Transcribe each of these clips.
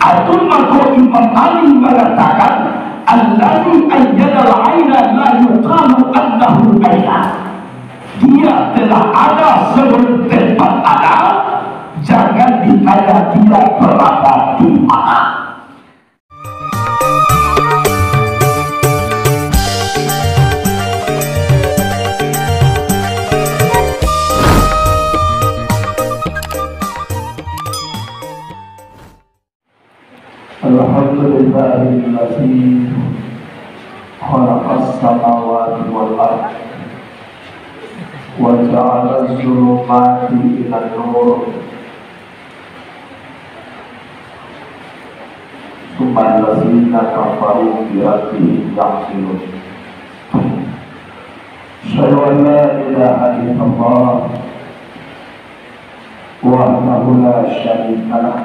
Atau maka Imam Ali mengatakan alladzi ayyada al-aina la yuqalu annahu aina. Dia telah ada sebelum tempat ada, jangan ditanya dia berada di mana. Alhamdulillahillazi khalaqas samawati wal ardh wa ja'ala az-zulumati ilan nur tsumma allazina kafaru bi rabbihim ya'dilun. Asyhadu an la ilaha illallah wahdahu la syarika lah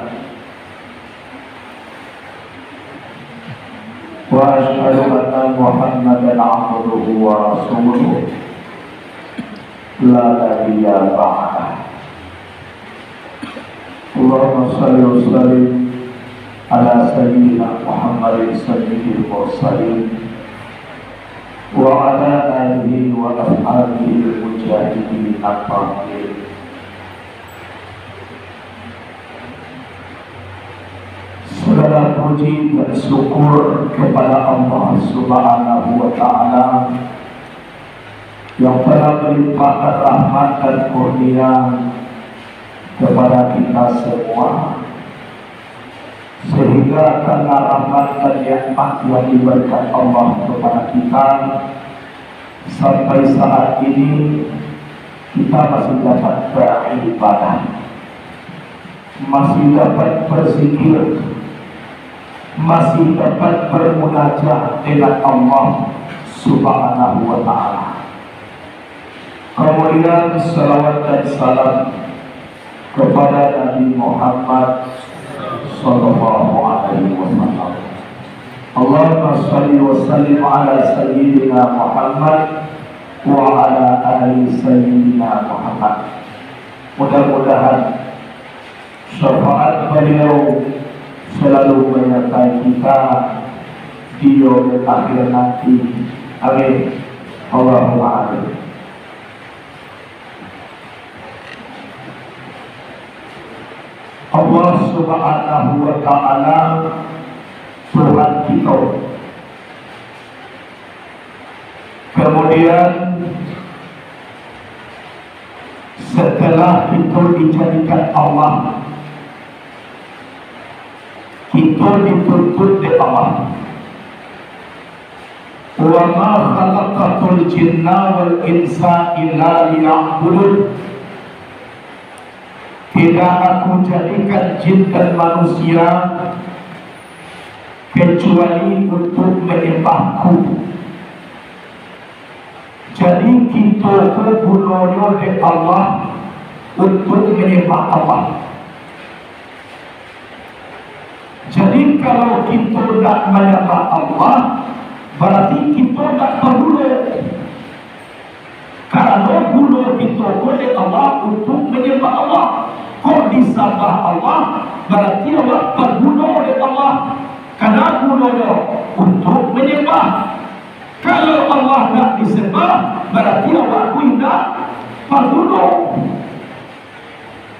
wa asyhadu anna Muhammadan abduhu wa rasuluh la nabiyya ba'dah. Allahumma shalli wa sallim ala sayyidina Muhammadin sayyidil mursalin wa ala alihi wa ashabihi al-mujahidin at-tahirin. Segala puji dan syukur kepada Allah Subhanahu wa Ta'ala yang telah melimpahkan rahmat dan kurnia kepada kita semua, sehingga karena rahmat dan nikmat yang diberikan Allah kepada kita sampai saat ini kita masih dapat beribadah, masih dapat berzikir, masih dapat bermunajat dengan Allah Subhanahu wa Ta'ala. Kemudian salawat dan salam kepada Nabi Muhammad sallallahu alaihi wasallam. Allahumma shalli wa sallim ala sayyidina Muhammad wa ala ali sayyidina Muhammad. Mudah-mudahan syafaat beliau selalu menyertai kita di yaumil akhir nanti. Amin. Allahumma amin. Allah Subhanahu wa Ta'ala Tuhan kita. Kemudian setelah kita dijadikan Allah, kita dituntut oleh Allah. Wa ma khalaqatul jinna wal insa illa liya'budun. Tidak aku jadikan jin dan manusia kecuali untuk menyembahku. Jadi kita gunanya oleh Allah untuk menyembah Allah. Jadi kalau kita tidak menyembah Allah, berarti kita tidak perlu. Karena guna kita oleh Allah untuk menyembah Allah. Kok disembah Allah, berarti Allah berguna oleh Allah. Karena gunanya untuk menyembah. Kalau Allah tidak disembah, berarti Allah tidak berguna.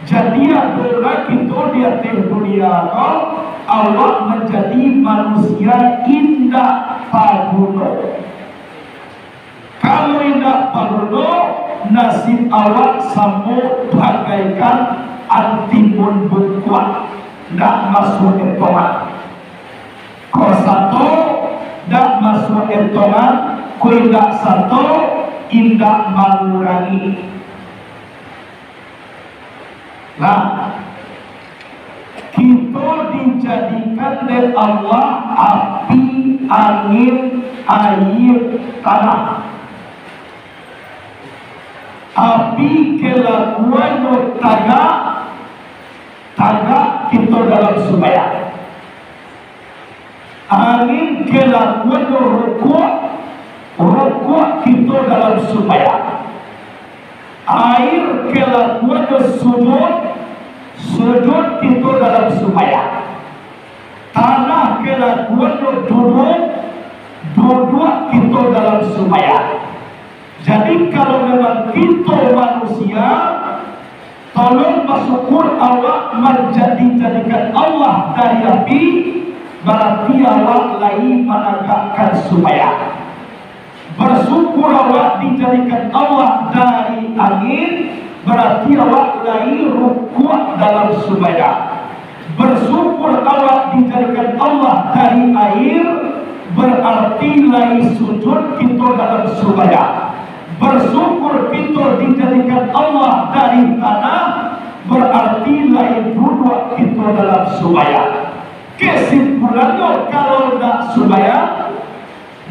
Jadi adalah kita di atas dunia Allah menjadi manusia indah berguna. Kalau indah berguna, nasib awak sama bagaikan antimun bukuan, tidak masuk hitungan. Kau satu tidak masuk hitungan, kau tidak satu tidak mengurangi. Nah, kita dijadikan oleh Allah api, angin, air, tanah. Api kelakuan tagak kita dalam sembahyang. Angin kelakuan rukuk kita dalam sembahyang. Air kelakuan sujud kita dalam sembahyang. tanah kelakuan duduk kita dalam sembahyang. Jadi kalau memang kita manusia, tolong bersyukur Allah menjadikan Allah dari api, berarti Allah lain menegakkan sembahyang. Bersyukur Allah dijadikan Allah dari angin, berarti Allah lain rukuk dalam sembahyang. Bersyukur Allah dijadikan Allah dari air, berarti lain sujud kita dalam sembahyang. Bersyukur kita dijadikan Allah dari tanah, berarti lain duduk kita dalam sembahyang. Kesimpulannya, kalau tidak sembahyang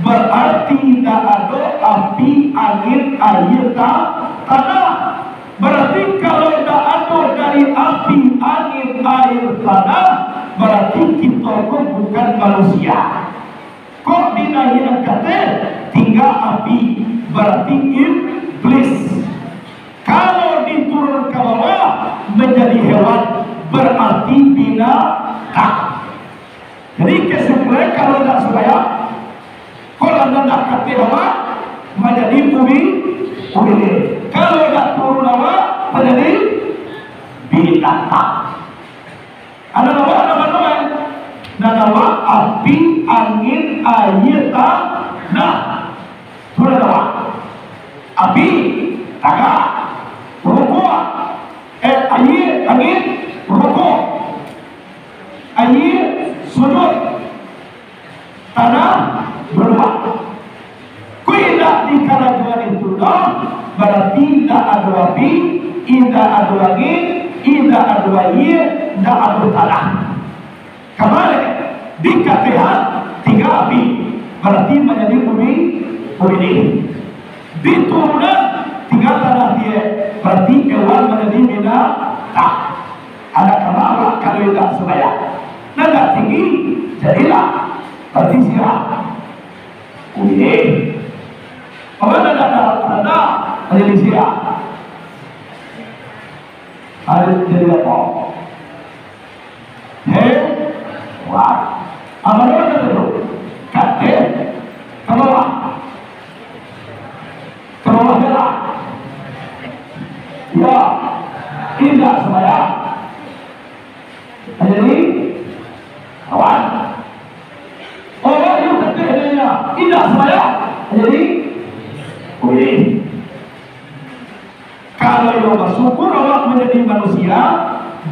berarti tidak ada api, angin, air, tanah. Berarti kalau tidak ada dari api, angin, air, tanah, berarti kita kok bukan manusia. Kok dinahiran kata tinggal api, berarti iblis. Kalau diturun ke bawah menjadi hewan, berarti binatang. Jadi kesimpulan kalau tidak sembahyang, kalau anda tidak kata hewan menjadi bumi. Kalau tidak turun bawah menjadi binatang. Ada nama nama api, angin, air, tanah. Sudah nama api, tanah, rokok, air, angin, rokok, air, sudut, tanah, berubah. Tidak di kerajuan itu berarti tidak ada api, tidak ada angin, tidak ada air, tidak ada tanah. Kembali dikatakan tiga api, berarti menjadi bumi ini. Diturunan tiga tanah dia, berarti hewan menjadi binatang. Ada kenapa kalau tidak sembahyang? Nada tinggi jadilah berarti siap. Ini orang ada menjadi siap. Ada jadi apa? Wah, apa nama itu? Kate, kebawah bela. Ya, tidak sembahyang. Jadi, kawan, orang itu katanya tidak sembahyang. Jadi, kalau yang bersyukur Allah menjadi manusia,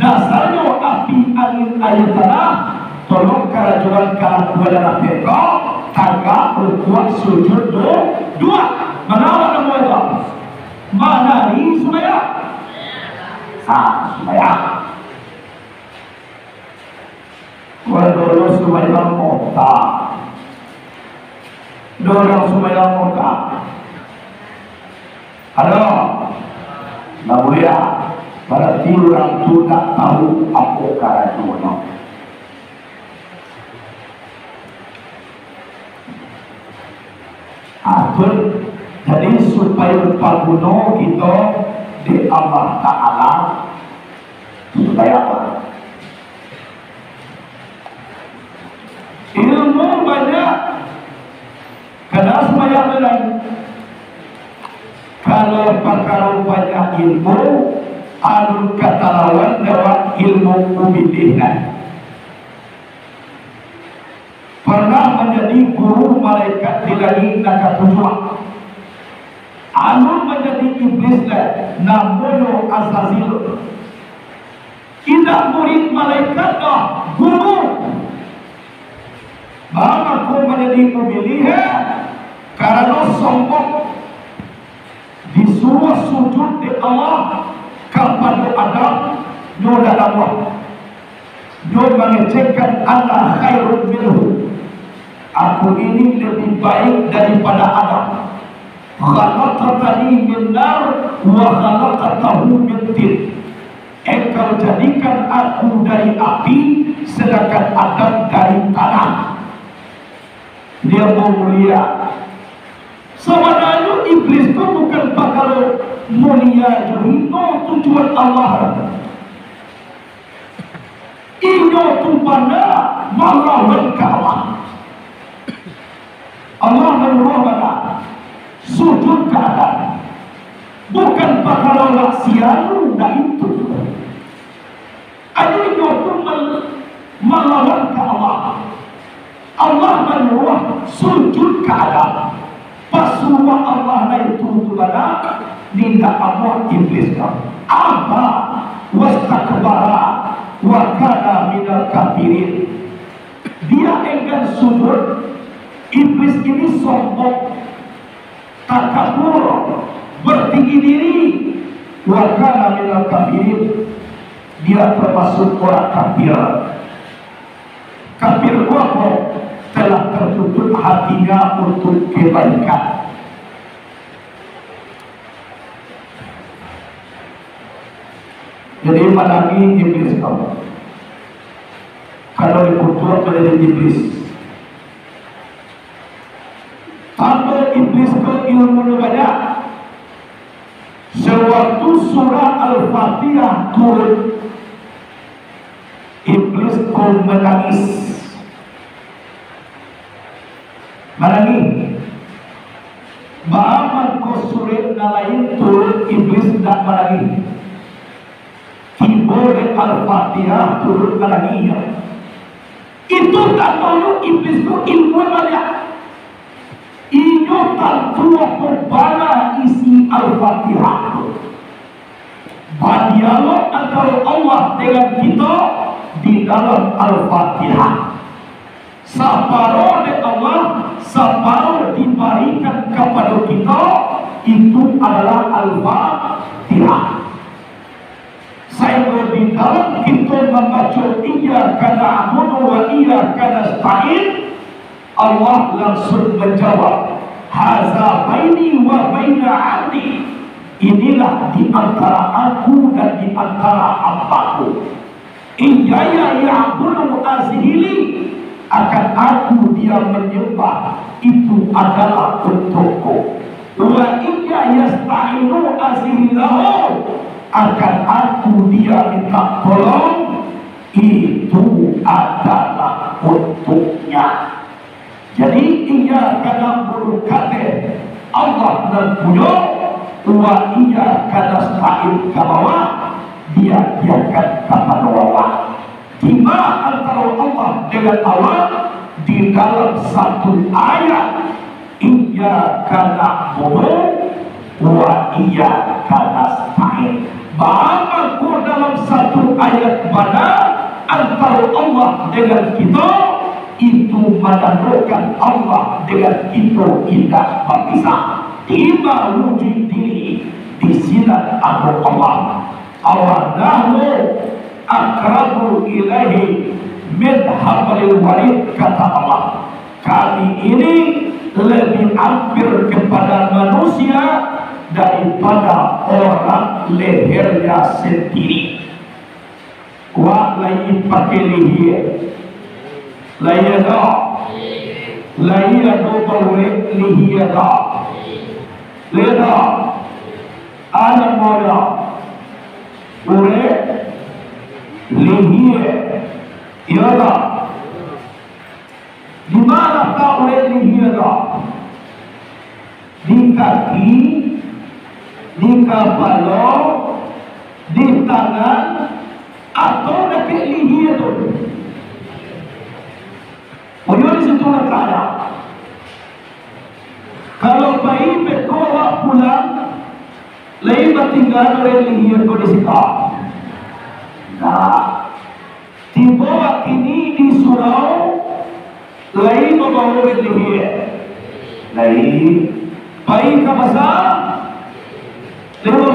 dasarnya api, angin, air, tanah. Tolong kerajuan dalam peka, tangga, rukuk, sujud, dua. Mana nama itu? Mana ni sembahyang? Sembahyang. Dulu sembahyang kota. Dulu sembahyang kota. Halo, Mbak Buya, berarti orang itu tak tahu apa kerajuan. Atur, jadi supaya paguno kita di Allah Ta'ala supaya apa? Ilmu banyak, karena supaya lain. Kalau perkara banyak ilmu, alun kata lawan lewat ilmu umilihan. Pernah menjadi guru malaikat di langit nakatujuan. Anu menjadi iblis namono Azazil. Tidak murid malaikat dah guru. Bang aku menjadi pemilih karena sombong. Disuruh sujud di Allah kepada Adam, no dalam Allah. No mengecekkan anak khairun minhu. Aku ini lebih baik daripada Adam. Khalaqtani min nar wa khalaqtahu min tin. Engkau jadikan aku dari api, sedangkan Adam dari tanah. Dia mau mulia. Sebenarnya iblis itu bukan bakal mulia jadi tujuan Allah. Inyo tu pada melawan ke Allah. Allah menyuruh kita sujud ke Adam. Bukan perkara laksian, dan itu. Ada itu melawan ke Allah. Allah menyuruh sujud ke Adam. Pasuruh Allah itu kepada nindak Allah iblis kau. Aba wastakbara wa kana minal kafirin. Dia enggan sujud. Iblis ini sombong, takabur, bertinggi diri, wa kana minal kafirin. Dia termasuk orang kafir. Kafir apa? Telah tertutup hatinya untuk kebaikan. Jadi lagi iblis kau. Kalau dikutuk oleh iblis, tanpa iblis ke ilmu banyak. Sewaktu surah Al-Fatihah turun, iblis kau menangis. Menangis. Ba'aman kau surat nalain turun, iblis tidak menangis. Kibore Al-Fatihah turun menangis. Itu tak tahu iblis itu ilmu banyak. Iyo tak tua berbana isi Al-Fatihah. Berdialog antara Allah dengan kita di dalam Al-Fatihah. Separuh dari Allah, separuh diberikan kepada kita, itu adalah Al-Fatihah. Saya di dalam kita membaca iyyaka na'budu wa iyyaka nasta'in, Allah langsung menjawab, haza baini wa baina 'abdi. Inilah di antara aku dan di antara hambaku. Iyaya ya'budu azhili, akan aku dia menyembah, itu adalah untukku. Wa iya yasta'inu azhilahu, akan aku dia minta tolong, itu adalah untuknya. Jadi ia kadang berkata Allah dan punya, wa iya kadang sta'in ke bawah, dia akan kepada bawah. Tiba antara Allah dengan Allah di dalam satu ayat, iyyaka na'budu wa iyyaka nasta'in. Bahkan dalam satu ayat mana antara Allah dengan kita, itu menandakan Allah dengan kita tidak berpisah. Tiba wujud diri di silat Abu Allah. Awadahmu akrabu ilahi min hablil warid, kata Allah. Kami ini lebih hampir kepada manusia daripada orang lehernya sendiri. Wa lain pakai leher, lain dah, lain ada boleh leher dah, leda ada mana boleh leher, ialah di mana tak boleh leher dah? Di kaki, di kepala, di tangan, atau dekat leher tu. Punya di situ nak ada. Kalau bayi berkorak pulang, lain bertinggal oleh leher tu di situ. Nah, tiba kini di surau, lain membawa leher, lain bayi kabasa. Lima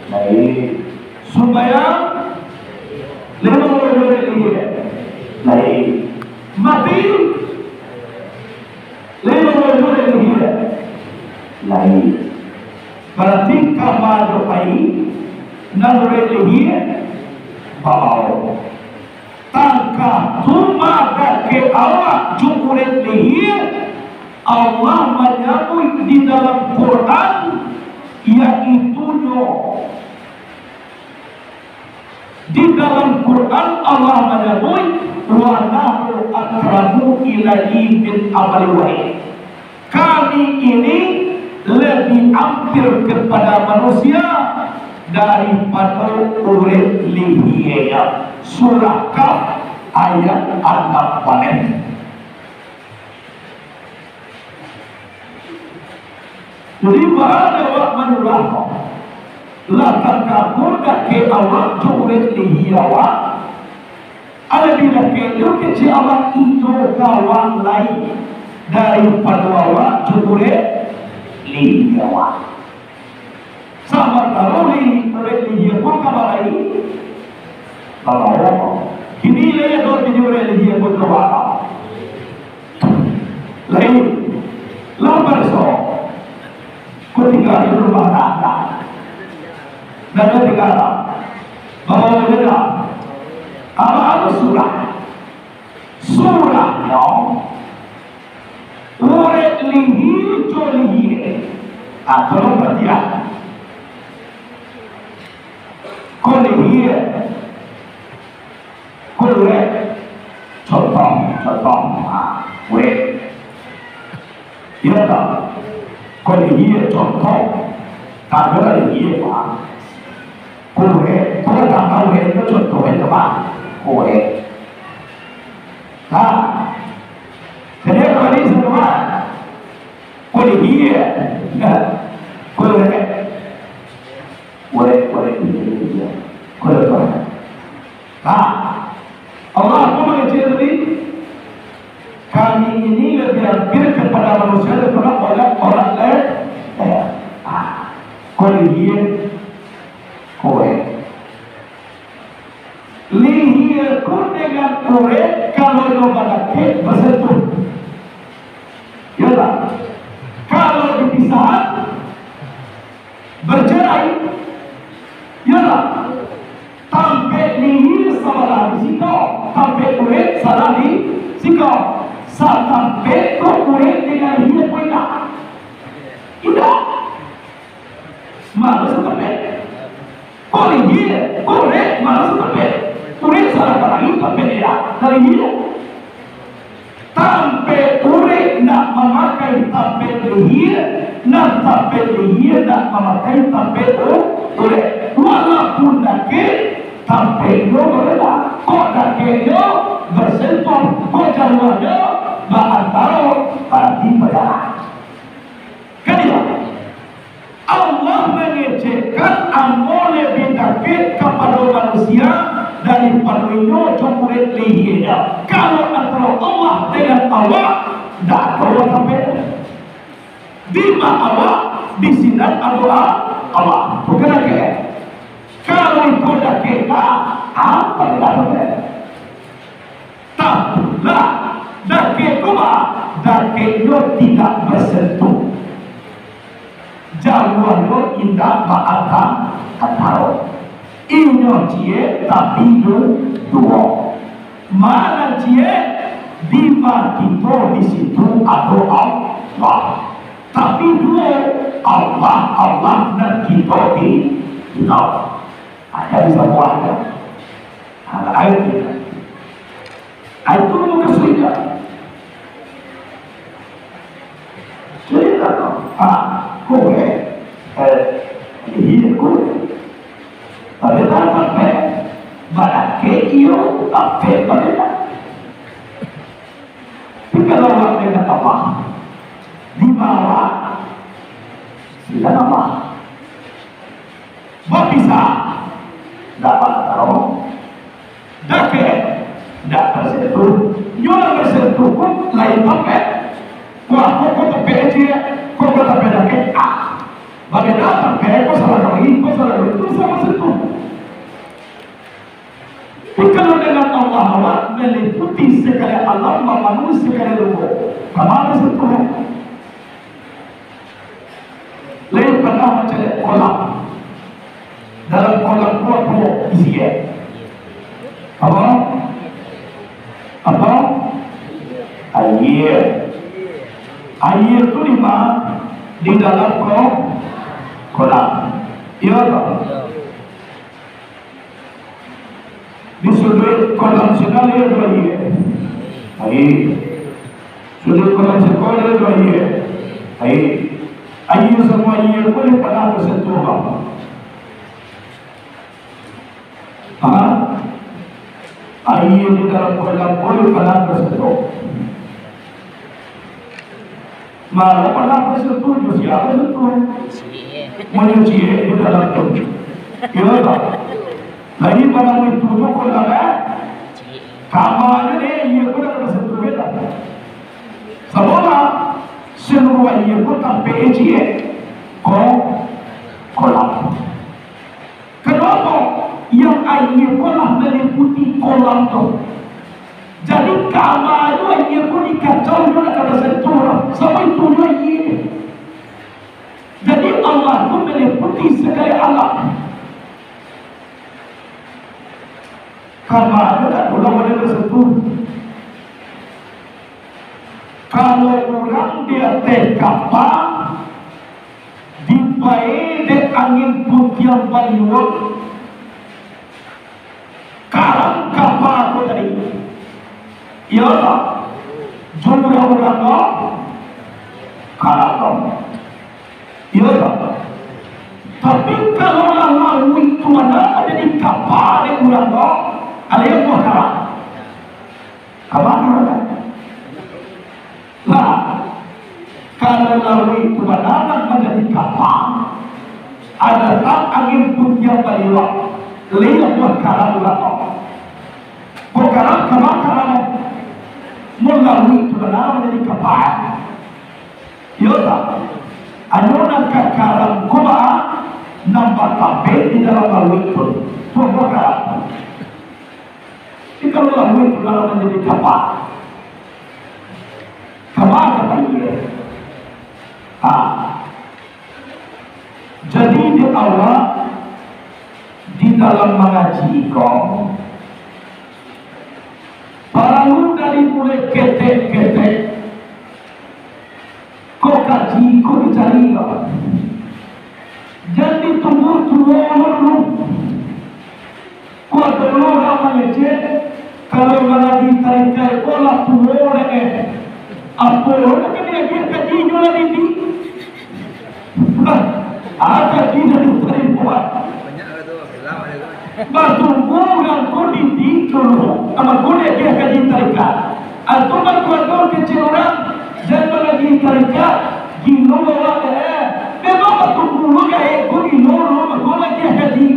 lain sembahyang, lima lain mati, lima lain. Berarti kamar bayi nalure lehir bau. Tangka cuma ke awak jumure lehir, Allah menyebut di dalam Quran, yaitu di dalam Quran Allah menyebut wa ilaihi min amali wahid. Kami ini lebih hampir kepada manusia daripada urip lihiya. Surah Kaf ayat 6. Jadi berada awak menurahkan latar kamu dah ke awak urip lihiya awak. Ada bila ke kecil awak itu kawan lain daripada awak urip lihiya awak. Sama tahu lihiya pun kabar lain. Kalau kini leh dor dijure lihiya pun kabar lain. Lambat so, kau tinggal di rumah tangga. Dan dia tinggal bahawa dia apa surah yang urip lihi jolihi atau bertiak kolihi kolure contoh urip iya tak kolihi contoh tak ada lihi apa kue, kue tak tahu itu contohnya apa? Kue. Nah, jadi kalau ini semua kue dia, kue, kue. Nah, Allah pun mengecil tadi, kami ini lebih hampir kepada manusia daripada orang lain. Kue dia. Kue lihiya kun dengan kue kalau nobada ke bersentuh ya tak? Kalau dipisah bercerai ya tak? Sampai lihiya salah di situ, sampai kue salah di situ, sampai kue dengan lihiya kue tak tidak malu seperti kore dia, kore malah seperti kore salah barang tapi dia dari dia sampai kore nak memakai sampai dia, nak sampai dia nak memakai sampai kore walaupun lagi sampai dia berada kok lagi dia bersentuh kok jalannya berantara berarti berjalan kan dia Allah mengecekkan amal lebih dekat kepada manusia daripada itu cukup lihiya. Kalau antara Allah dengan Allah, tak tahu sampai di mana Allah di sini Allah Allah bukan lagi. Kalau itu dah kita apa tidak boleh. Tak lah, dah kita dah kita tidak bersentuh. Jalan lo indah maafkan atau inyo cie tapi dua mana cie bima kita di situ atau Allah tapi dua Allah dan kita di kita ada bisa buatnya ada ayat itu mau kesulitan cerita kue ini kue tapi tak sampai barang keiyo sampai pada tapi kalau orang dengan Allah di bawah sila nama buat bisa dapat tahu dake dak bersentuh nyola bersentuh pun lain sampai wah kok sampai dia kok sampai dake bagaimana sampai kok salah lagi kok salah itu sama sentuh. Kalau dengan Allah meliputi sekali Allah memenuhi sekali ruh kemana sentuh lain pernah mencari kolam dalam kolam pulau isinya apa air itu di dalam kolam iya tak di sudut kolam sedang dia berair Ayo semua boleh pernah bersentuh air di dalam kolam boleh pernah bersentuh. Malah pernah bersentuh, siapa bersentuh? Menyuci di dalam itu. Ya tak? Lagi pada itu kolam kamarnya ia pun ada bersentuh beda. Semua seluruh ia pun tak PJ kolam. Kenapa? Yang air kolam meliputi kolam tu. Jadi kamar tu air pun dikacau juga kalau sentuh. Sampai itu dia air. Jadi Allah tu meliputi segala alam. Kamar tu tak boleh boleh sentuh. Kalau orang dia terkapar dibaik de angin putian baliwak karang kapal ko tadi iya tak jumlah orang ko karang ko iya tak tapi kalau lama itu ada di kapal yang orang ko ada yang buat karang kapal nah kalau lalu itu benar menjadi kapal ada tak angin putian baliwak lihat buat karang ulama buat karang melalui itu benar menjadi kapal ya tak anunan ke karang kuba nampak tampil di dalam lalu itu buat karang ini kalau lalu itu benar menjadi kapal apa ini jadi di awal di dalam mengaji kau baru dari mulai ketek-ketek kau kaji, kau dicari kau jadi tunggu kau dulu orang mengecek kalau mengaji tarik-tarik kau lah tunggu apa orang kena dia kaji jualan ini ada tidak ditarik buat bertumbuhan kondisi dulu sama boleh dia kaji tarikat atau berkuat kecil orang jangan lagi tarikat gino orang memang bertumbuh gaya gino boleh dia kaji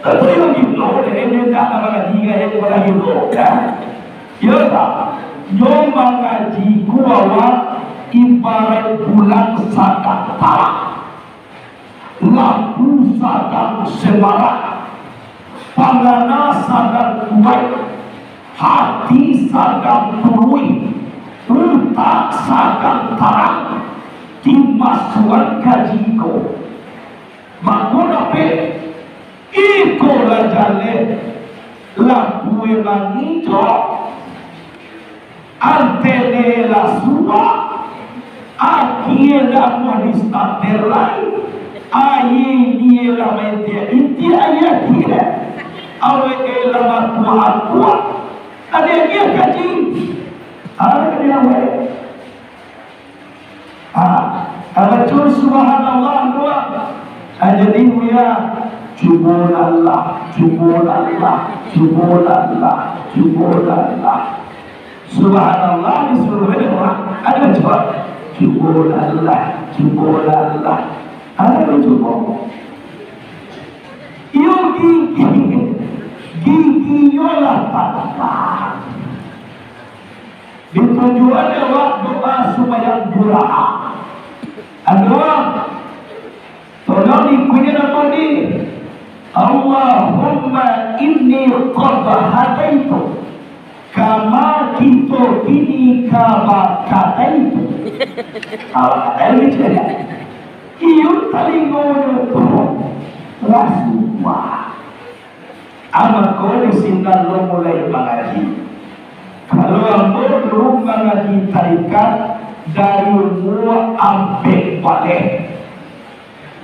tapi yang gino dia tak apa kaji gaya pada gino ya tak nyom mengaji kuawa ibarat bulan sadang tarak lampu sadang semarak panggana sadang kuat hati sadang turui utak sadang tarang dimasukan kajiko makuna pe iko la jale lampu emang itu antene la suba aquí la modista terrai ahí ni la mente inti ayat dia awe la tua ada dia kaji ada dia awe betul subhanallah doa jadi ya jubulallah subhanallah disuruh orang ada coba jubulallah ada coba yo gigi yola patah ditujuan lewat doa supaya doa doa tolong dikunyah apa ni Allahumma inni qad hadaitu kama kita kini kama kataitu kalau kataitu jadi iyo talingono Rasulullah amat kau disintan lo mulai mengaji kalau ambo belum mengaji tarikat dari umur sampai balik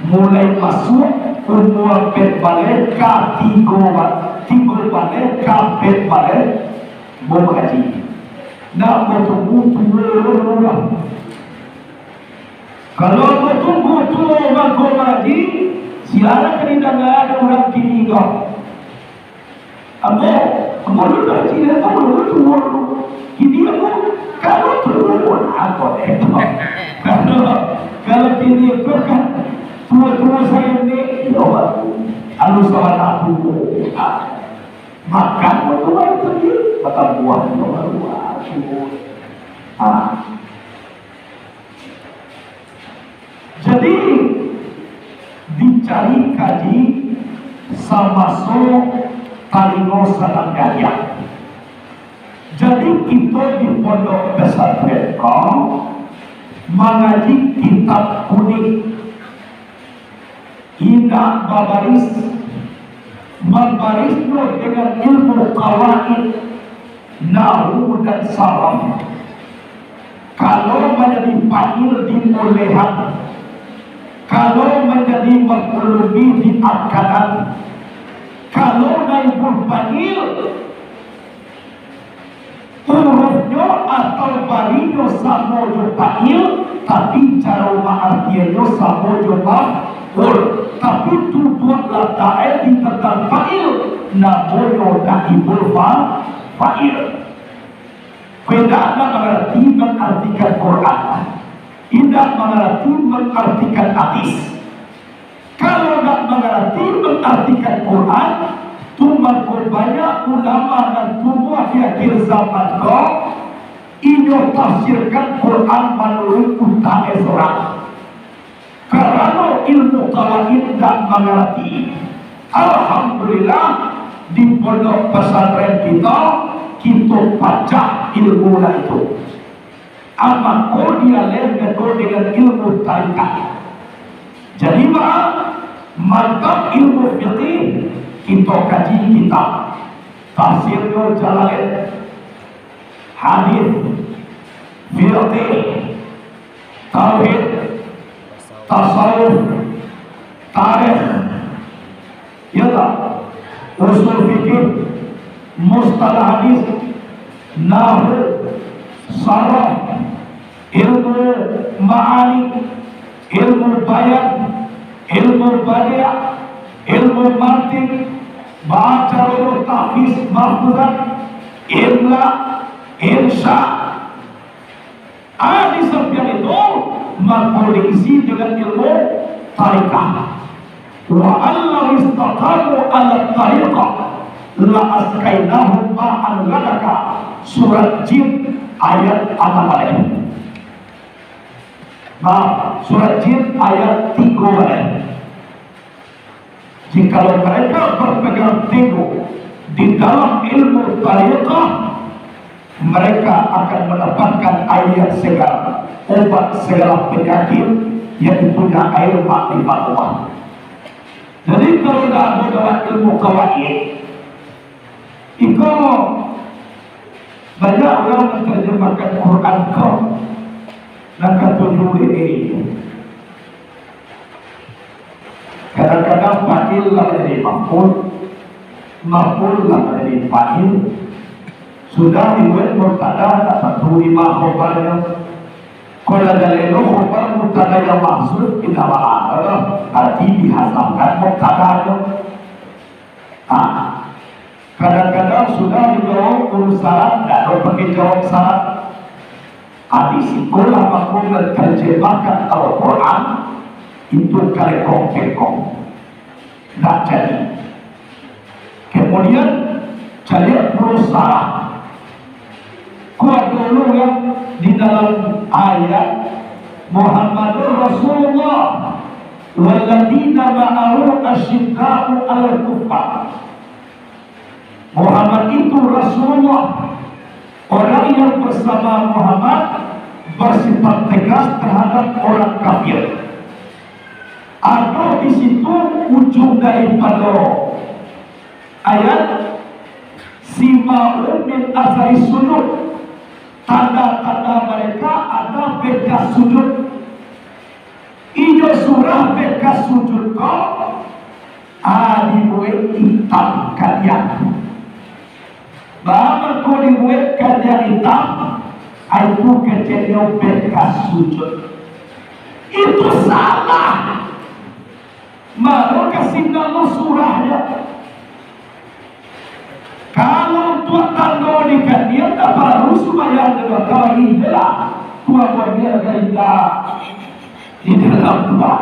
mulai masuk umur sampai balik ke tiga balik sampai balik mau mengaji nak bertemu Kalau mau tunggu mangko ngaji, siaran kan tidak ada orang kini kau. Amo dulu ngaji, amo dulu tunggu. Kini amo kalau tunggu aku kalau kini itu kan tua saya ini, lalu sahabat aku makan waktu baru tadi, makan buah jadi dicari kaji sama so talingo sarang gaya. Jadi kita di pondok pesantren mengaji kitab kuning, indah babaris, membarisnya dengan ilmu qawaid, nahwu dan saraf. Kalau menjadi fa'il dibolehan, kalau menjadi maf'ul bih diakadkan, kalau naibul fa'il hurufnya atau barinya sama jo fa'il, tapi cara artiannya sama jo maf'ul, tapi tujuan lata'il di tentang fa'il namanya naibul fa'il. Beda mengerti mengartikan Quran, tidak mengerti mengartikan hadis. Kalau tidak mengerti mengartikan Quran, cuma banyak ulama dan semua di akhir zaman ini tafsirkan Quran melalui utama seorang. Karena ilmu qawaid tidak mengerti. Alhamdulillah di pondok pesantren kita baca ilmu itu. Apa dia metode dengan ilmu tarikat. Jadi mantap ilmu fikih kita kaji kitab tafsirnya Jalalain, hadis, fikih, tauhid, tasawuf, tarikh, usul fikih, mustalah hadis, nahwu, saraf, ilmu ma'ani, ilmu bayan, ilmu badi', ilmu mantiq, baca ulum tahfiz mahfuzat, imla, insya. Di samping itu maka diisi dengan ilmu tariqah. Wa allahu istaqamu ala tariqah la askainahum ma'an ghadaka. Surat Jin ayat 6. Surat Jin ayat 3. Jikalau mereka berpegang teguh di dalam ilmu tariqah, mereka akan mendapatkan air segar, obat segala penyakit, yaitu air makrifat Allah. Jadi kalau tidak ada ilmu qawaid, itu banyak orang menerjemahkan Quran dan ketujuh ini. Kadang-kadang fa'il lah menjadi maf'ul lah menjadi fa'il. Sudah dibuat mubtada tak tentu lima khobarnya. Kalau dalil khobar mubtada yang maksud tidak ada, arti dihasapkan mubtadanya. Kadang-kadang sudah dijawab urus syarat, tidak ada pakai jawab syarat. Disitulah maksud dan terjemahkan Al-Quran itu kalekong-kekong, tidak jadi. Kemudian jadi berusaha. Kuat dulu yang di dalam ayat Muhammadur Rasulullah walladzina ma'ahu asyidda'u 'alal kuffar. Muhammad itu Rasulullah, orang yang bersama Muhammad bersifat tegas terhadap orang kafir. Atau di situ ujung daripada ayat sima'un min athari sujud, tanda-tanda mereka ada bekas sujud. Ijo surah bekas sujud kau dibuat hitam kalian. Bahwa kau dibuat kalian hitam, itu kecilnya bekas sujud. Itu salah. Maka kasih nama surahnya. Kalau tua tanda nikah dia tak perlu supaya ada kawin lah. Tua dia gaya di dalam tua.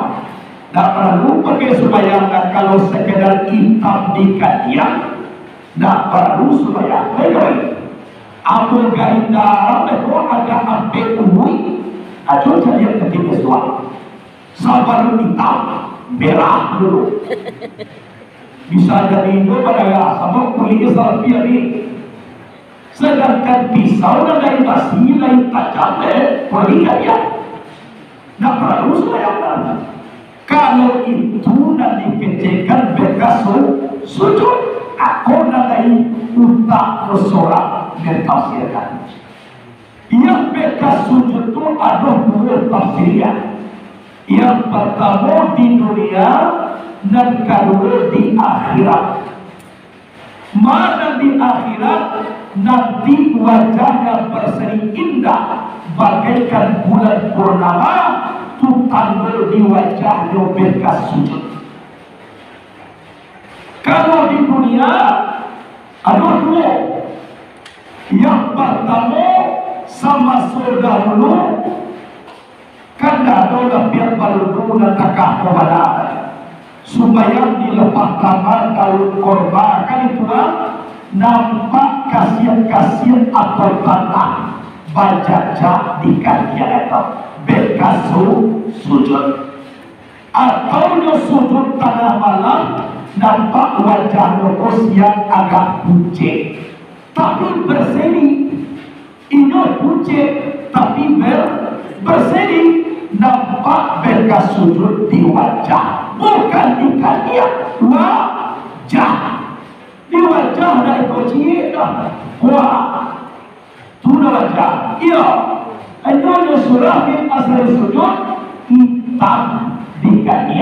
Tak perlu pakai supaya kalau sekedar hitam nikah dia. Tak perlu supaya baik. Abu gainda mereka agak ambil umui. Ajo jadi ketika suara. Sabar hitam merah dulu. Bisa jadi itu pada sama kulit salafiyah ini. Sedangkan pisau dan dari basi lain tajam kulit dia. Tidak perlu sayangkan. Kalau itu nanti kecekan bekas sujud, aku nanti utak bersorak mentafsirkan. Yang bekas sujud itu ada dua tafsirnya. Yang pertama di dunia dan kedua di akhirat. Mana di akhirat nanti wajahnya berseri indah bagaikan bulan purnama, tu tanda di wajahnya bekas sujud. Kalau di dunia ada dua. Yang pertama sama saudara kan ada biar baru dan takah kepada supaya dilepas kamar tahun korban kan itu nampak kasihan-kasihan atau tanah bajak di kaki itu bekas sujud atau sujud tengah malam nampak wajah lurus yang agak pucet tapi berseri ini pucet tapi berseri nampak bekas sujud di wajah bukan di kaki wajah di wajah dari kecil wah sudah wajah iya itu surah bin asal sujud hitam di kaki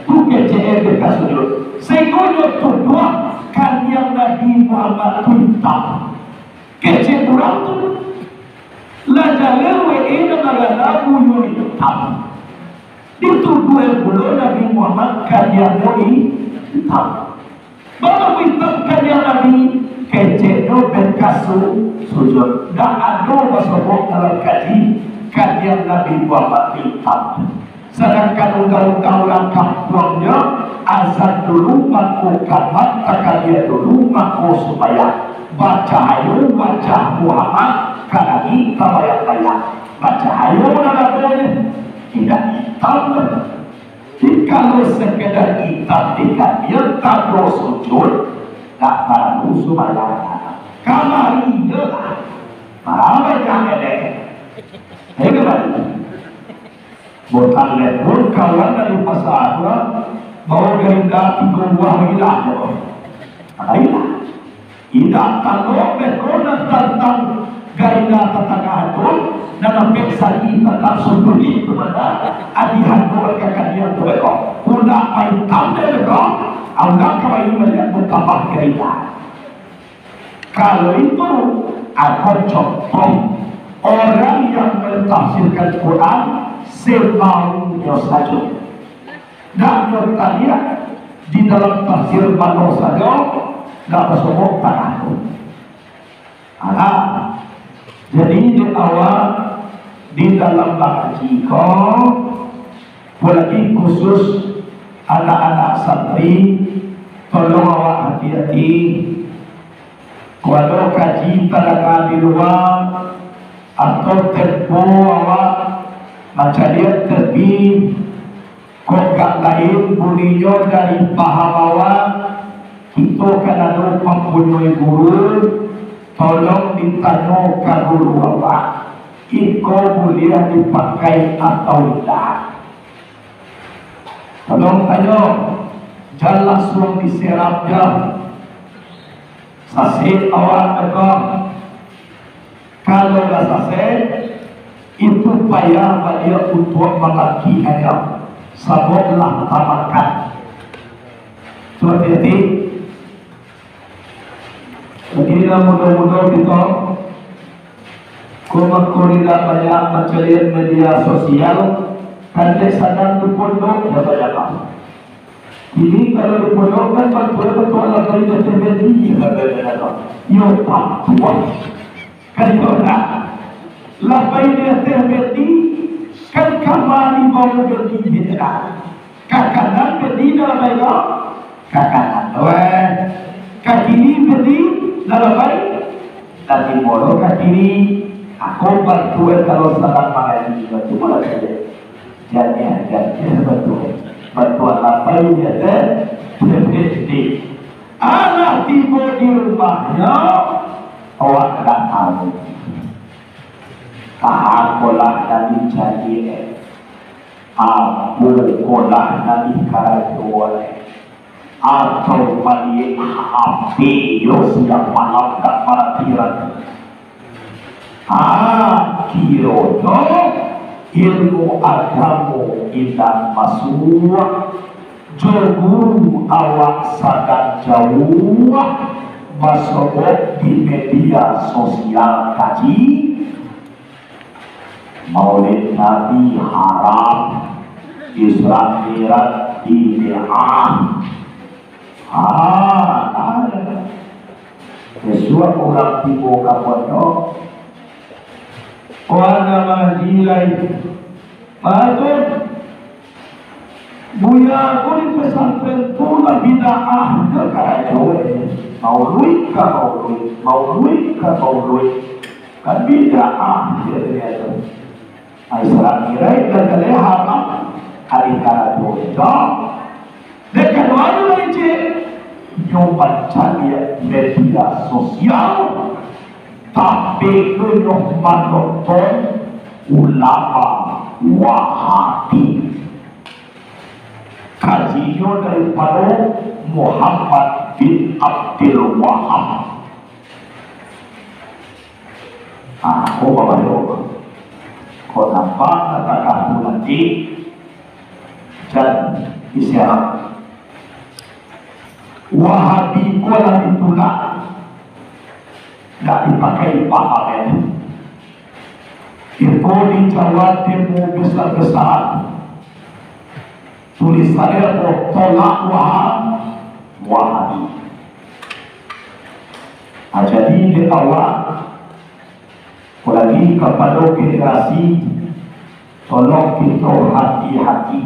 itu kecil bekas sujud sehingga kedua kan yang Nabi Muhammad hitam kecil kurang tu lajalah WE dengan lagu yang hitam dituduh pula Nabi Muhammad kalian hitam. Bapak hitam kalian Nabi kecil bekas sujud. Dan ada masuk dalam kaji kalian Nabi Muhammad hitam. Sedangkan undang-undang orang kampungnya azan dulu maku kamat kalian dulu maku supaya baca ayo wajah Muhammad kalagi kabayak-bayak baca ayo nalagonya tidak hitam. Kalau sekedar hitam tidak dia tak sujud tak perlu supaya kamari lah apa yang ada kembali bukan lepun kawan dari pasar bawa gerinda 3 buah hilah hilah tidak kalau berkona tentang gerinda tetangga itu dan sampai sari tentang sujud itu mana adihan keluarga kalian tu ekor kuda main tampil ekor anggap kawin melihat bertambah gerinda. Kalau itu aku contoh orang yang mentafsirkan Quran semaunya saja dan bertanya di dalam tafsir mana saja tak bersomok tak aku jadi di awal di dalam bakaji apalagi khusus anak-anak santri tolong awak hati-hati kalau kaji pada di luar atau tempo awak macam dia terbit kok gak lain bunyinya dari paham awak kita kan ada mempunyai guru tolong ditanya ke guru awak iko boleh dipakai atau tidak tolong tanya jangan langsung diserapnya sasid awak mereka kalau dah sasid itu payah bagi untuk melaki hanya sabotlah tamatkan seperti itu. Jadi mudah-mudahan kita tidak banyak mencari media sosial Kalau sadar di pondok, jaga-jaga. Ini kalau di pondok kan betul-betul Allah beri terjadi, jaga-jaga. Yo tak kuat. Kalau lah beri terjadi, kan kamari mau beri jaga. Kakanan beri dalam baik, kakanan. Kakini beri dalam baik. Tadi molo kakini. Aku bantuan kalau sedang mengaji juga cuma saja. Jadi betul. Bantuan apa ini ada? Berhenti. Anak tiba di rumahnya, awak tak tahu. Kahakolah dari jadi, aku kolah dari karatuan, atau balik api yo siap malam tak maratiran. Kirono ilmu agamu indah masuk jauh awak sadar jauh masuk di media sosial kaji maulid nabi haram Isra Mi'raj bid'ah ada sesuatu orang tiba kapal Wana mahjilai Patut Buya aku di pesantren pula bida'ah Kekarajoy Maului ka maului Kan bida'ah Isra Mi'raj dan kali haram Kali karajoy Dan kedua lagi Nyoba cari media sosial tapi penuh menonton ulama Wahabi kajian daripada Muhammad bin Abdul Wahab. Aku bawa kau nampak kata-kata nanti dan isyarat Wahabi kolam itulah tidak dipakai pahamen. Itu di Jawa Timur besar-besar. Tulisannya tolak Wahabi. Jadi di awal, lagi kepada generasi, tolong kita hati-hati.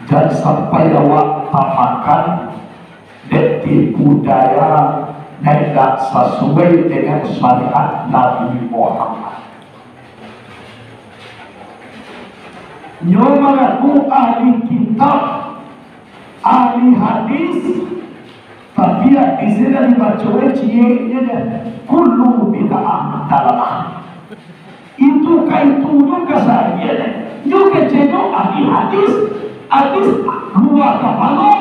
Dan sampai awak tamatkan detik budaya tidak sesuai dengan syariat Nabi Muhammad. Nyo mengaku ahli kitab, ahli hadis, tapi di sini dibaca cieknya kullu bid'ah dalalah. Itu juga saya, juga jenuh ahli hadis luar kepala,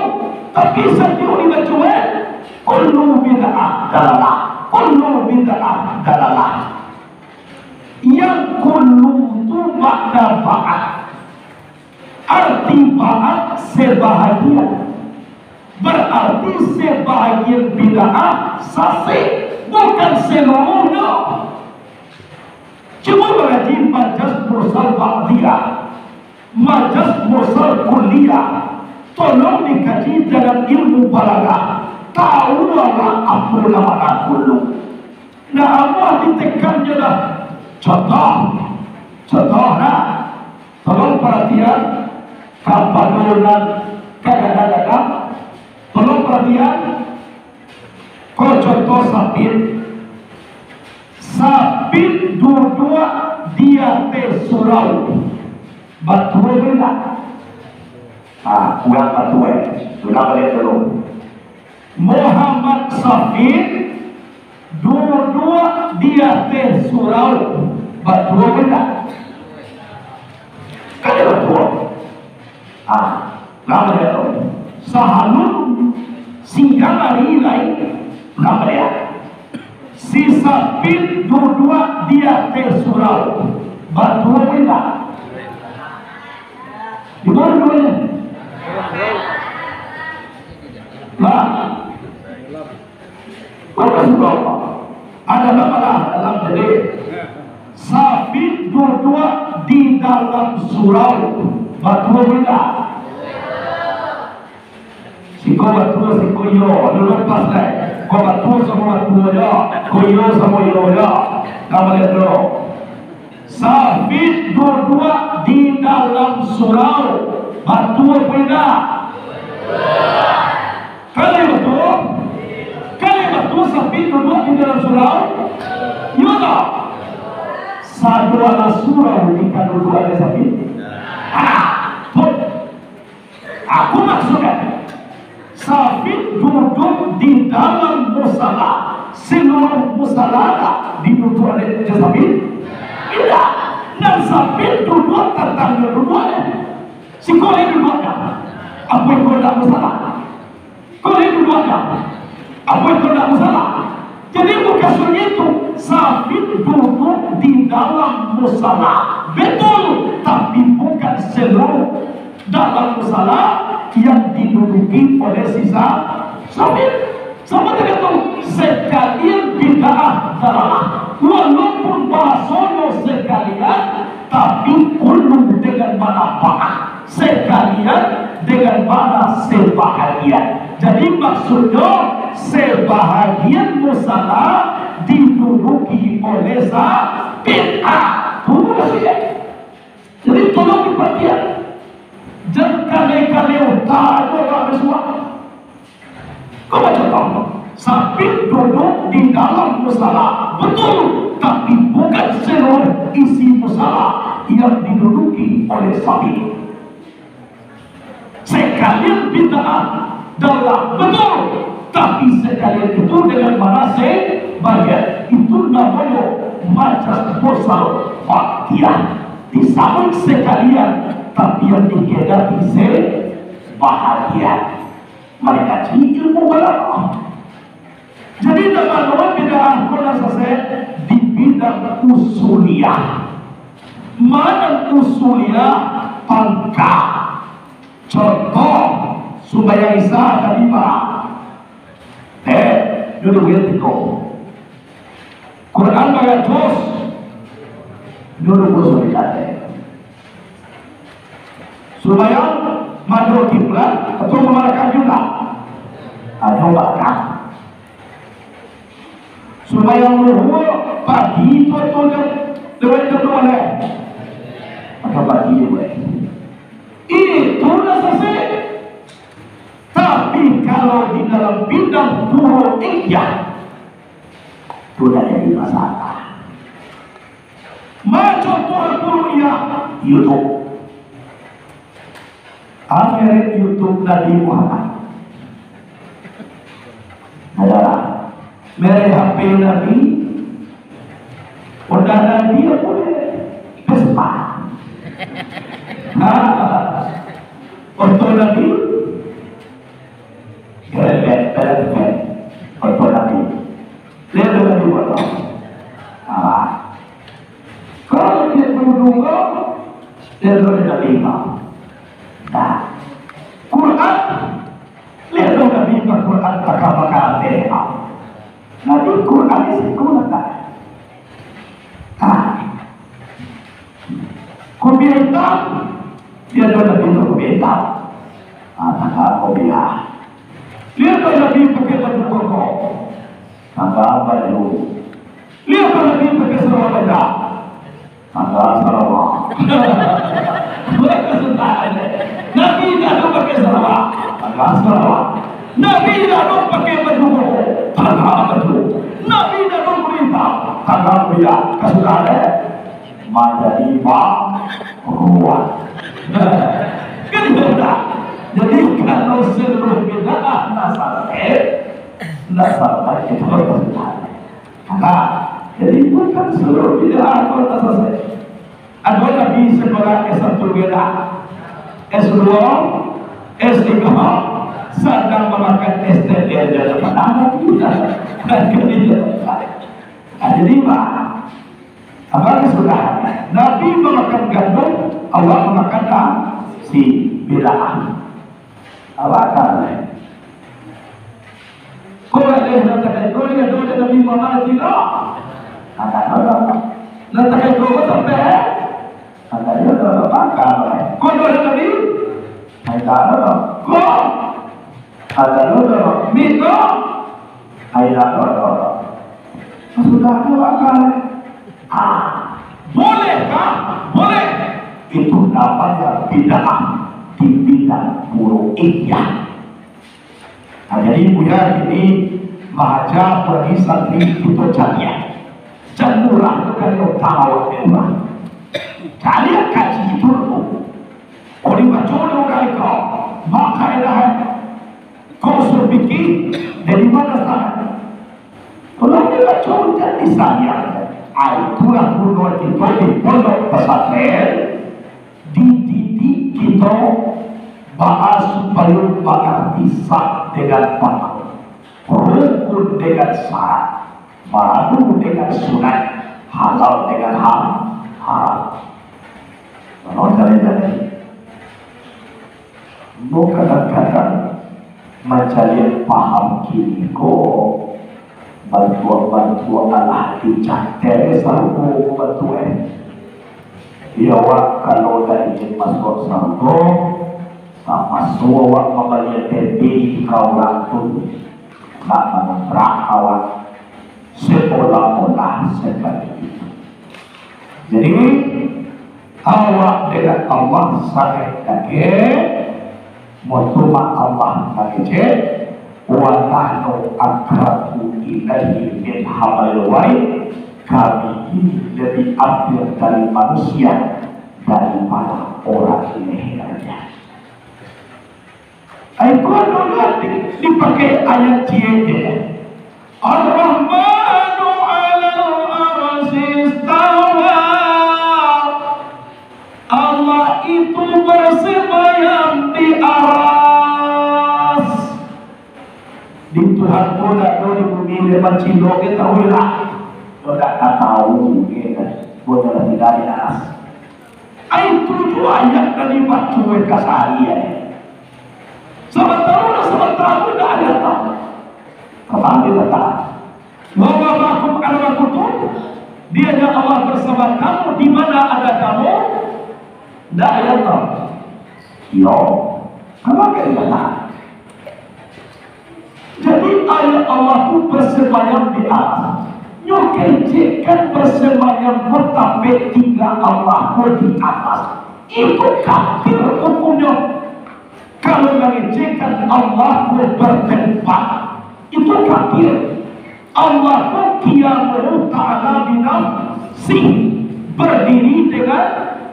tapi setiap dibaca kullu bid'ah dalalah, kullu bid'ah dalalah. Yang kullu itu makna ba'at. Arti ba'at sebahagian. Berarti sebahagian bid'ah sasi, bukan seluruhnya. Cuma mengaji majas mursal ba'diyah, majas mursal kuliah. Tolong dikaji dalam ilmu balaghah. Tahu apa nama kullu. Nah, Allah ditekannya dah. Contoh nah. Tolong perhatian. Kapanulan kadang-kadang. Tolong perhatian. Kalau contoh Sabit dua-dua dia surau. Batu benda. Kurang batu sudah boleh dulu. Muhammad Safir dua-dua dia surau batu benda. Kan batu. Nama dia Sahalun singgah hari lain. Nama dia si Safir dua-dua dia surau batu benda. Di mana dua-duanya? Nah, ada dalam jadi Sabit dua-dua di dalam surau. Batu beda. Siko batu siko yo, lu lepas deh. Kau batu sama batu yo, koyo sama yo yo. Kamu lihat dulu. Sabit dua-dua di dalam surau. Batu beda. Kali batu sabit dua-dua di dalam surau. Yo tak? Satu ala surau di dua ada sabit. Aku maksudnya sabit duduk di dalam musala, seluruh musala duduk oleh sabit. Tidak, dan sabit duduk tentang dua-duanya. Si kau yang duduknya, apa yang kau tak musala? Kau yang duduknya, apa yang kau tak musala? Jadi bukan itu, sabit duduk di dalam musala, betul, tapi bukan seluruh dalam musala yang diduduki oleh sisa sabit. Sama dengan sekalian bid'ah dalalah, walaupun bahasono sekalian, tapi kullu dengan manfaat, sekalian dengan mana sebahagian. Jadi maksudnya sebahagian musala diduduki oleh sabit. Tunggu saja. Jadi tolong diperhatikan. Jangan kali-kali utara orang semua. Kau baca tahu, sabit duduk di dalam musala, betul, tapi bukan seluruh isi musala yang diduduki oleh sabit. Sekalian bid'ah dalam, betul, tapi sekalian itu dengan mana bagian itu namanya macam musal faktiah. Disambung sekalian, tapi yang dihadapi bahagia. Mereka cari ilmu balaghah. Jadi nama-nama bid'ah kuna selesai di bidang usuliyah. Mana usuliyah? Pangkah. Contoh supaya Isa kalimah. Duduk tiko. Quran baca terus. Duduk usuliyah. Supaya madul kiblat atau memarahkan juga ada bakar supaya meluhur pagi itu atau lewat kedua atau pagi itu sudah selesai. Tapi kalau di dalam bidang furu'iyah sudah jadi masalah. Macam furu'iyah YouTube, Amerik YouTube Nabi Muhammad adalah merek HP Nabi, udah Nabi boleh Vespa, untuk Nabi, keren, untuk Nabi, lihat Nabi boleh. Kalau dia berdua, dia Nabi Nah, Quran, lihat dong Nabi Quran bakal Nabi Quran ini gunakan. Komentar, lihat dong Nabi komentar. Komentar. Lihat dong Nabi pakai baju koko. Baju. Lihat dong Nabi pakai sarung beda. Sarung. Mereka senang. Nabi tidak pakai sarung, Nabi tidak pakai baju, baju. Nabi tidak perintah, perintah. Kesudahan, menjadi ruang. Kan sudah. Jadi kalau seluruh bid'ah nasabah itu kesudahan. Jadi bukan seluruh bid'ah nasabah. Ada Nabi sekolah S1 beda, S2, S3 sedang memakan STL dalam anak kita. Jadi apa sudah Nabi memakan gandum, Allah memakan si bid'ah. Apa kan? Kau ada yang katakan kau lihat Nabi Muhammad tidak? Kata Allah. Nanti Kau sampai ada dia dah makan. Kau dah tadi? Ada dah. Kau ada dah. Mito ada dah. Sudah tu makan. Bolehkah? Boleh. Itu namanya bid'ah di bidang muru'iyah. Nah, jadi Buya ini baca pergi santri itu jadiah dan murah itu kan yang tahu murah jadiah kaji itu orang baca orang kau maka dah kau suruh bikin dari mana sana kalau dia baca jadi saya itulah bunuh kita di pondok pesantren dididik kita bahas supaya mengerti sah dengan paham, rukun dengan syarat, madu dengan sunat, halal dengan haram. Kalau jadi, bukan kadang-kadang mencari paham kini kok bantuan Allah dicatat sarung bantuan. Ya wak kalau dari masuk sarung sama suawak membayar tepi kau langsung tak menentrak awak seolah-olah seperti itu. Jadi awak dengan Allah sangat dekat, mutuma Allah sangat wa nahnu akrabu ilaihi min hablil warid. Kami ini lebih ambil dari manusia daripada orang lehernya. Al-Quran nanti dipakai ayat ciede. Ar-Rahmanu 'alal 'arsy istawa. Allah itu bersemayam di aras. Di Tuhan pun ada di bumi lebar cindok kita ulah. Tidak tahu kita boleh tidak di aras. Itu juga ayat dari batu kasarian. Sementara tidak ada tahu. Kapan dia tak? Bahwa makum adalah kutub. Dia yang Allah bersama kamu. Di mana ada kamu? Tidak ada tahu. Yo, kapan dia tak? Jadi ayat Allah itu bersemayam di atas. Nyokejkan bersemayam bertambah tiga Allah di atas. Itu kafir hukumnya. Kalau mengejekkan Allah bertempat itu kafir. Allah Subhanahu ta'ala binafsi berdiri dengan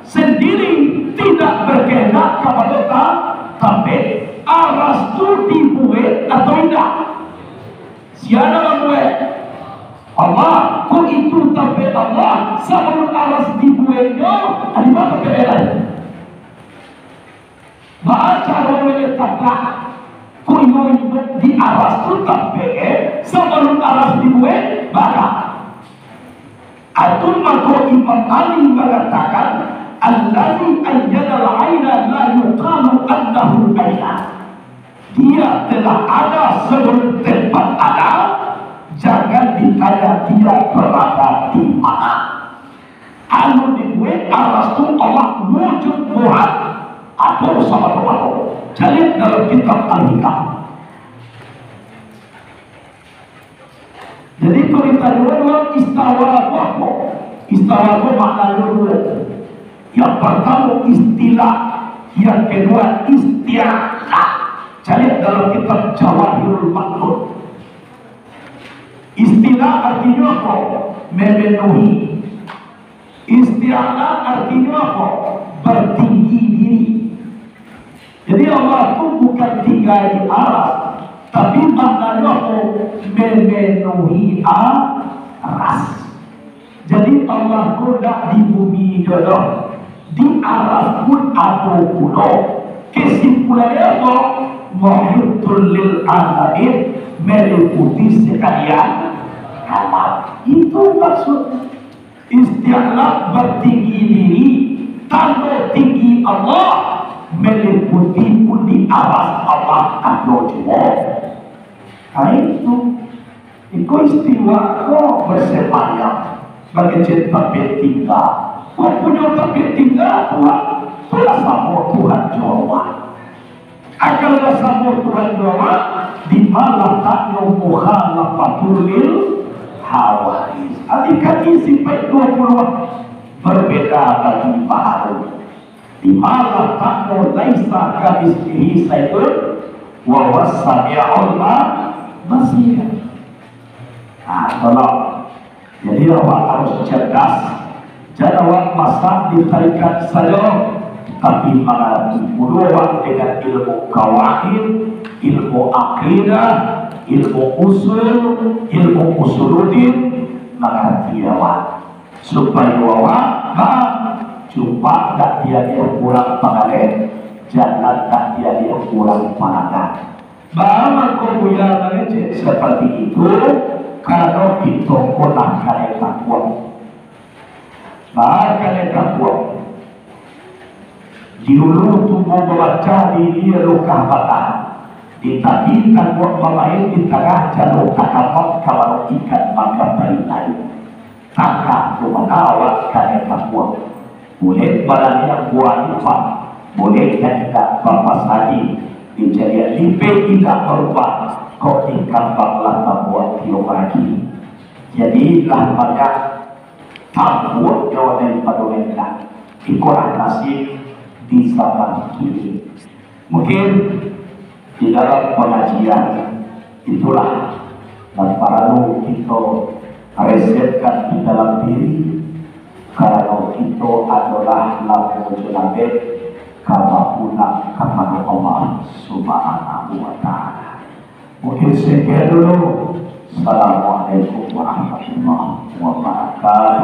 sendiri, tidak berkehendak kepada tapi aras itu dibuat atau tidak? Siapa membuat? Allah. Kok itu tapi Allah sebelum aras dibuatnya ada apa perbedaan? Baca oleh taklah kuyo di aras tu tapi sebelum aras dibuat baca. Atun maka Imam Ali mengatakan allazi ayyada al-aina la yuqalu annahu aina. Dia telah ada sebelum tempat ada, jangan ditanya dia berada di mana. Anu dibuat aras tu Allah wujud Tuhan atau sama Allah. Cari dalam kitab Al-Hikam. Jadi kalau kita dua istawa apa? Istawa itu maknanya dua. Yang pertama istilah, yang kedua isti'alah. Cari dalam kitab Jawahirul Ma'ruf. Istilah artinya apa? Memenuhi. Isti'alah artinya apa? Bertinggi diri. Jadi Allah itu bukan tinggal di aras, tapi maknanya memenuhi aras. Jadi Allah itu tidak di bumi jodoh, di aras pun ada pulau. Kesimpulannya apa? Muhitul lil alamin, meliputi sekalian alam. Itu maksud istilah bertinggi diri, tanda tinggi Allah meliputi pun di atas Allah atau jauh. Itu istiwa kau bersemayam Bagaikan tapi tinggal. Kau punya tapi tinggal Tuhan. Tuhan sama Tuhan Jawa. Akan sama Tuhan Jawa. Di malam tak nyumuhan lapatulil hawaris. Adik-adik isi baik 20 berbeda bagi baharu. Di malam tak laisa kabismihi sayyidun wa wassami'ullah basir. Tolong. Jadi awak harus cerdas. Jangan awak masak ditarikan saja, tapi mengalami awak dengan ilmu kawaid, ilmu akidah, ilmu ilmu usuluddin, mengerti awak supaya awak jumpa tak dia kurang pengalet, jalan tak dia kurang pandangan. Bahwa kemudian mengecek seperti itu. Kalau itu konak kalian takwa, kalian takwa. Di hulu tubuh membaca di dia luka batang, di tadi takwa memain di tengah jalur takamat kalau ikan maka tali. Takah rumah kalian takwa. Boleh barang yang buat ifat, boleh kan tidak bapak sadi dijadikan lipe tidak berubah. Kau tinggal bangla buat tiap lagi. Jadi lah banyak takut jauh daripada mereka. Ikulah nasib di zaman kini. Mungkin di dalam pengajian itulah dan perlu kita resepkan di dalam diri. Kalau itu adalah lagu jelabet kabapunan kepada Allah Subhanahu wa Ta'ala. Mungkin sekian dulu. Assalamualaikum warahmatullahi wabarakatuh.